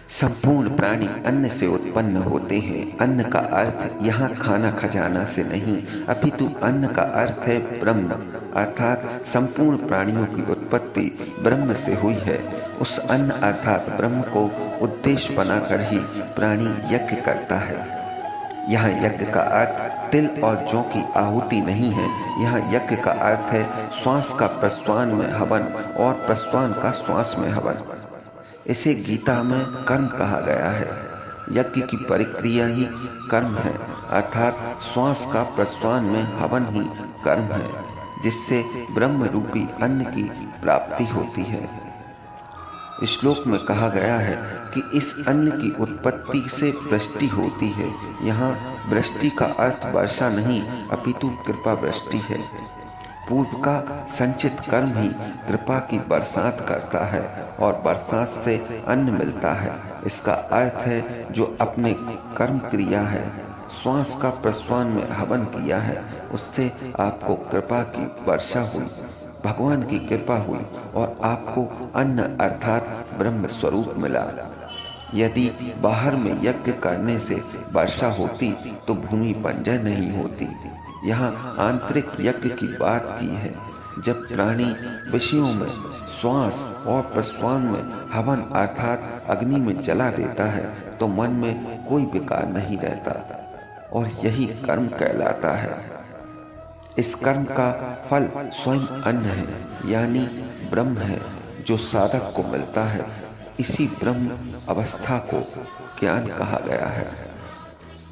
संपूर्ण प्राणी अन्न से उत्पन्न होते हैं। अन्न का अर्थ यहाँ खाना खजाना से नहीं, अपितु अन्न का अर्थ है ब्रह्म, अर्थात संपूर्ण प्राणियों की उत्पत्ति ब्रह्म से हुई है। उस अन्न अर्थात ब्रह्म को उद्देश्य बनाकर ही प्राणी यज्ञ करता है। यहाँ यज्ञ का अर्थ तिल और जौ की आहुति नहीं है। यहाँ यज्ञ का अर्थ है श्वास का प्रश्वान में हवन और प्रश्वान का श्वास में हवन। इसे गीता में कर्म कहा गया है। यज्ञ की परिक्रिया ही कर्म है, अर्थात श्वास का प्रश्वान में हवन ही कर्म है, जिससे ब्रह्म रूपी अन्न की प्राप्ति होती है। श्लोक में कहा गया है कि इस अन्न की उत्पत्ति से वृष्टि होती है। यहाँ वृष्टि का अर्थ वर्षा नहीं, अपितु कृपा वृष्टि है। पूर्व का संचित कर्म ही कृपा की बरसात करता है और बरसात से अन्न मिलता है। इसका अर्थ है जो अपने कर्म क्रिया है, श्वास का प्रश्वान में हवन किया है, उससे आपको कृपा की वर्षा हुई, भगवान की कृपा हुई और आपको अन्न अर्थात ब्रह्म स्वरूप मिला। यदि बाहर में यज्ञ करने से वर्षा होती तो भूमि बंजर नहीं होती। यहाँ आंतरिक यज्ञ की बात की है। जब प्राणी विषयों में श्वास और प्रश्वान में हवन अर्थात अग्नि में जला देता है तो मन में कोई विकार नहीं रहता और यही कर्म कहलाता है। इस कर्म का फल स्वयं अन्न है, यानी ब्रह्म है, जो साधक को मिलता है। इसी ब्रह्म अवस्था को ज्ञान कहा गया है।